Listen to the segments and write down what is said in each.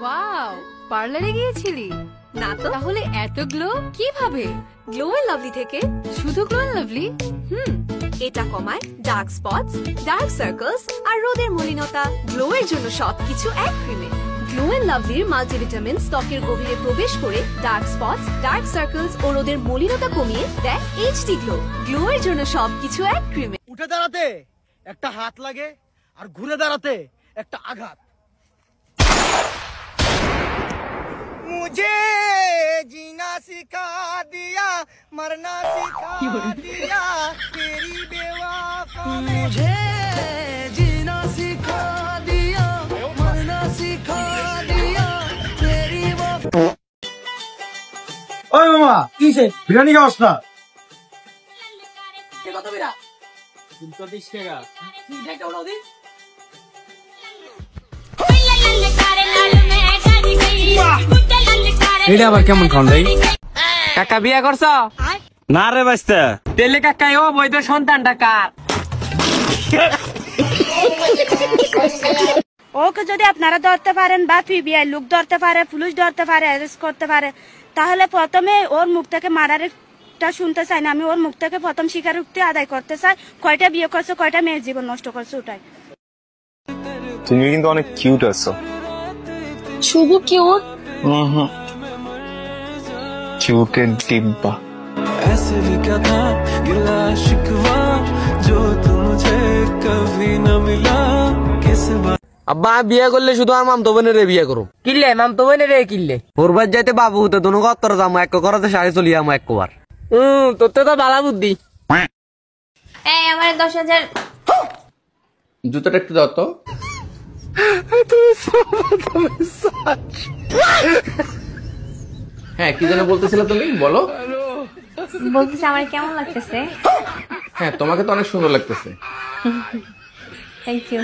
Wow, পার্লারে গিয়েছিলি না তো? তাহলে এত গ্লো কিভাবে? গ্লো এন্ড লাভলি থেকে। শুধু গ্লো এন্ড লাভলি? এটা কমায় ডার্ক স্পটস, ডার্ক সার্কেলস আর রোদের মলিনতা। গ্লো এর জন্য সবকিছু এক ক্রিমে। গ্লো এন্ড লাভলির মাল্টিভিটামিন ত্বকের গভীরে প্রবেশ করে ডার্ক স্পটস, ডার্ক সার্কেলস ও রোদের মলিনতা কমিয়ে দেয় এইচডি গ্লো। গ্লো এর জন্য সবকিছু এক ক্রিমে। উঠে দাঁড়াতে একটা হাত লাগে আর ঘুরে দাঁড়াতে একটা আঘাত। मुझे जीना सिखा दिया, मरना सिखा दिया तेरी बेवफा। मुझे जीना सिखा दिया, मरना सिखा दिया तेरी वफा। ओए मामा কিছে বিরিয়ানি খাওয়াস না? কে কত বিরা? 330 টাকা। ঠিক একটা ওড়াও দি। এটা আবার কেমন খান ভাই? কাকা বিয়া করছ? না রে বাস্তা। তেলে কাকা ও বৈধ সন্তানটা কার? ওকে যদি আপনারা ধরতে পারেন বা ফিবিআই লোক ধরতে পারে, পুলিশ ধরতে পারে, অ্যারেস্ট করতে পারে, তাহলে প্রথমে ওর মুখ থেকে মারারটা শুনতে চাই না। আমি ওর মুখ থেকে প্রথম স্বীকারোক্তি আদায় করতে চাই। কয়টা বিয়ে করছো, কয়টা মেয়ের জীবন নষ্ট করছো, ওটাই। তুমি কিন্তু অনেক কিউট আছো। Shubho cute? Cute and Dimpa. ऐसे भी क्या था गिला शिकवा जो तुझे कभी न मिला किस बात। আব্বা বিয়ে করলে শুধু আর মামতো বোনের বিয়ে করো। কিল্লে মামতো বোনের কিল্লে ওরবার যাইতে বাবু হতে দুনো কত্তর যামো এক করাতে সাড়ে চলি যামো এক কবার। তোর তো বালা বুদ্ধি। এই আমার 10,000 জুতোটা একটু দাও তো। হ্যাঁ কি যেন বলতেছিলে তুমি, বলো। বলতেছি আমার কেমন লাগতেছে? হ্যাঁ তোমাকে তো অনেক সুন্দর লাগতেছে। Thank you.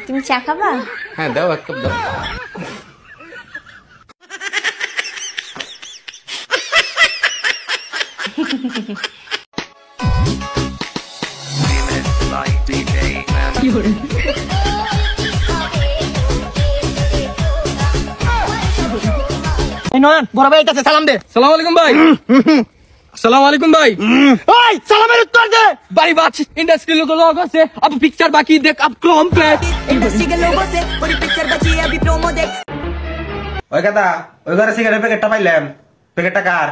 তুমি চা খাবা? হ্যাঁ দাও, এক কাপ দাও। বড় ভাই আইতাছে, সালাম দে। সালাম আলাইকুম ভাই। আসসালামু আলাইকুম ভাই। ওই সালামের উত্তর দে। भाई बात इंडस्ट्री लोगों से अब पिक्चर बाकी देख अब कम्प्लीट इंडस्ट्री के लोगों से पूरी पिक्चर बची है अभी प्रोमो देख। ওই কথা ওই ঘরে সিগারেট প্যাকেটটা পাইলাম, প্যাকেটটা কার?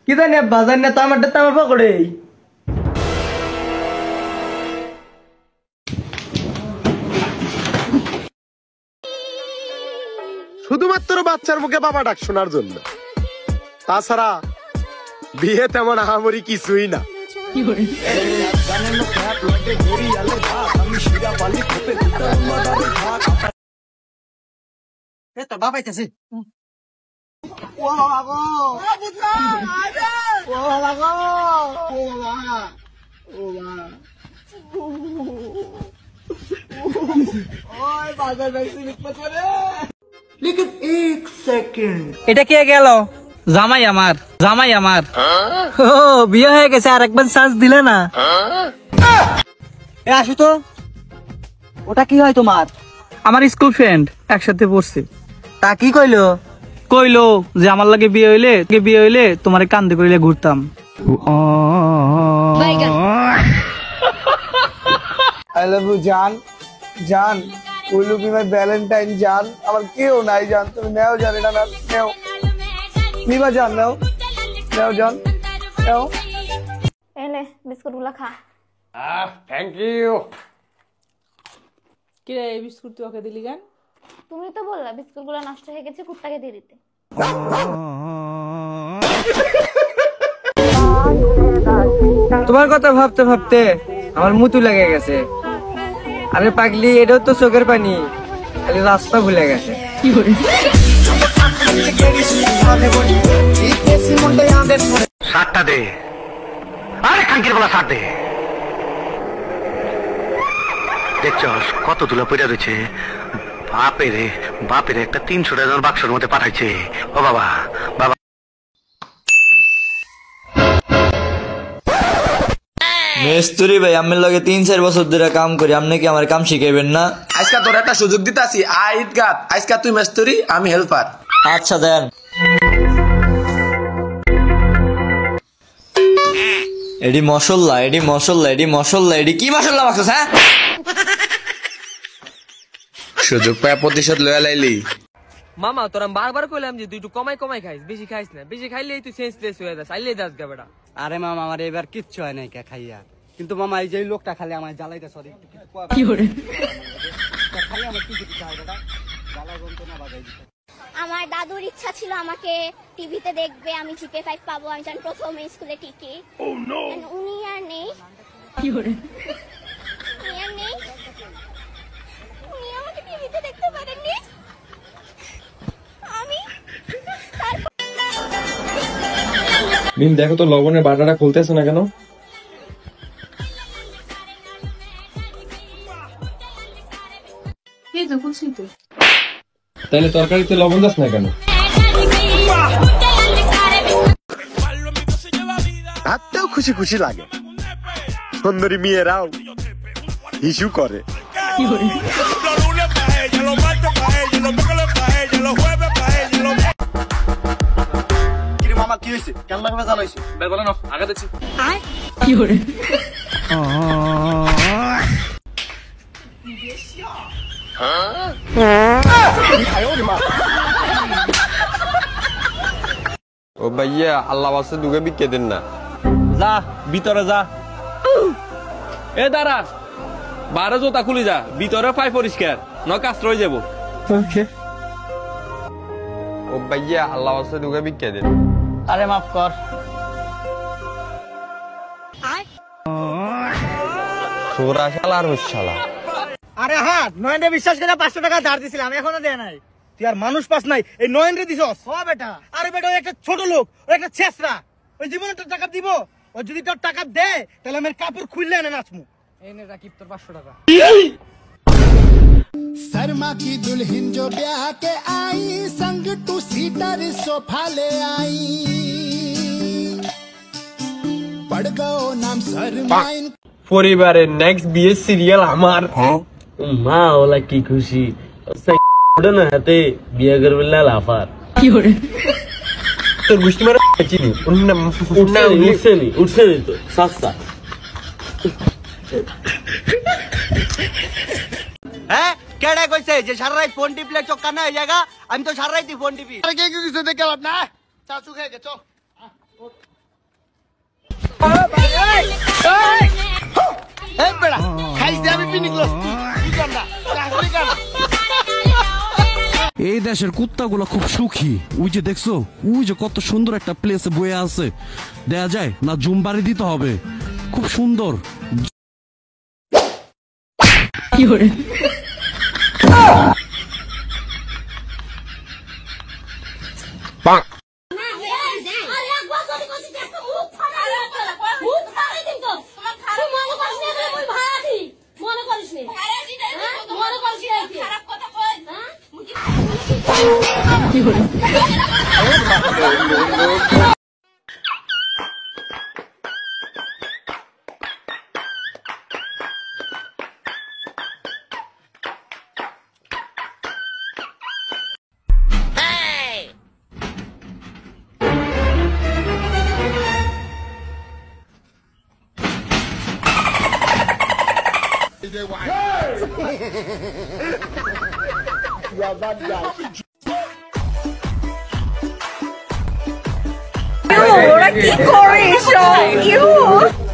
কি জানি বাজার না তো আমারটা তো আমার পকেটে। শুধুমাত্র বাচ্চার মুখে বাবা ডাক শোনার জন্য, তাছাড়া বিয়ে তেমন আহামরি কিছুই না। তোর বাবা আইতাছে। এটা কে গেল? জামাই আমার, জামাই আমার। ও বিয়ে হয়ে গেছে, আর একবার চান্স দিলে না। এ আসো তো। ওটা কি হয় তোমার? আমার স্কুল ফ্রেন্ড, একসাথে পড়ছে। তা কি কইলো? কইলো যে আমার লাগে বিয়ে হইলে তোমার কান্দে কইলে ঘুরতাম। আই লাভ ইউ জান, জান will you be my valentine জান। আমার কেউ নাই জান, তুমি নেও জান, এটা না নেও, নিবা জান, নেও নেও জান, নেও। এলে বিস্কুট গুলা খা। Thank you. কি রে এই বিস্কুট তুই ওকে দিলি কেন? তুমি তো বললা বিস্কুট গুলা নষ্ট হয়ে গেছে, কুত্তাকে দিয়ে দিতে। তোমার কথা ভাবতে ভাবতে আমার মুতু লেগে গেছে। আরে পাগলি, এটাও তো চোখের পানি, খালি রাস্তা ভুলে গেছে। সাতটা দে, আরে কাঙ্কির বলা সাত দে। দেখছস কত তুলা পড়ে রয়েছে, বাপের একটা 300 টাকার বাক্সের মধ্যে পাঠাইছে। ও বাবা বাবা মেস্তুরি ভাই, আমি লগে 3-4 বছর ধরে কাম করি, আপনি কি আমার কাম শিখাইবেন না? আজকে তোর একটা সুযোগ দিতাছি, আইতগাত আজকে তুই মেস্তুরি, আমি হেল্পার। আচ্ছা দেন। এডি মশলা এডি কি মশলা বাক্স? হ্যাঁ, সুযোগ পায় প্রতিশোধ লয়া লাইলি। মামা তোর আমি বারবার কইলাম যে তুই একটু কমাই খাইস, বেশি খাইস না। বেশি খাইলেই তুই সেন্সলেস হয়ে যাস, আইলে যাস গা বেটা। আরে মামা, আমার এবার কিচ্ছু হয় নাই কে খাইয়া, কিন্তু মামা এই যে লোকটা খালি আমার জ্বালাইতে সরি কি করে খালি আমার কিছু হয় বেটা, জ্বালা যন্ত্রণা বাজাই দিতে। আমার দাদুর ইচ্ছা ছিল আমাকে টিভিতে দেখবে, আমি জিপে 5 পাবো, আমি জানি প্রথম স্কুলে টিকি। উনি আর নেই। কি করে উনি আমাকে টিভিতে দেখতে পারেননি। আমি মিম দেখো তো লবণের বাটাটা খুলতেছে না কেন? তাহলে তরকারিতে লবণ দাস না কেন? ভাবতেও খুশি খুশি লাগে, সুন্দরী মেয়েরাও ইস্যু করে। মামা কি হয়েছে? কেন লাগবে জানাইছি? বলো না, আগে দেখছি। কি করে ও ভাইয়া, আল্লাহ বাসে দুগে বিকে দেন না। যা ভিতরে যা। এ দাঁড়া, বারো জোতা খুলি যা, ভিতরে পাই পরিষ্কার, ন কাজ রয়ে যাবো। ও ভাইয়া, আল্লাহ বাসে দুগে বিকে দেন। আরে মাফ কর। সোরা শালা আর শালা। আরে হ্যাঁ, নয়নরে বিশ্বাস করে 500 টাকা ধার দিছিলাম, এখনো দেয় নাই। তুই আর মানুষ পাস নাই, এই নয়নরে দিছস? ও বেটা, আরে বেটা ওই একটা ছোট লোক, ওই একটা ছেসরা, ওই জীবনে তোর টাকা দিব? ও যদি তোর টাকা দেয় তাহলে আমি কাপড় খুললে এনে নাচমু। এই নে রাকিব তোর 500 টাকা। शर्मा की दुल्हन जो ब्याह के आई, संग टू सीटर सोफा ले आई, पड़ गयो नाम शर्माइन। পরিবারের নেক্সট বিয়ে সিরিয়াল আমার। মা ওলা কি খুশি, না হাতে বিয়ে করবে লাফার। কি করে তোর গুষ্টি মারা চিনি উঠছে নি তো সস্তা। হ্যাঁ, কেডা কইছে যে সারা রাত ফোন টিপলে চক্কা না হয়ে জায়গা? আমি তো সারা রাতই ফোন টিপি। আরে কে কিছু দেখে লাভ না, চাচু খেয়ে গে চল। এই বেড়া খাইছে আমি পিনি গ্লাস, কি করনা চাকরি কর। এই দেশের কুত্তাগুলো খুব সুখী। ওই যে দেখছো, ওই যে কত সুন্দর একটা প্লেসে বয়ে আছে, দেয়া যায় না জুম বাড়ি দিতে হবে, খুব সুন্দর। কি করে ওরা কি করে এসব?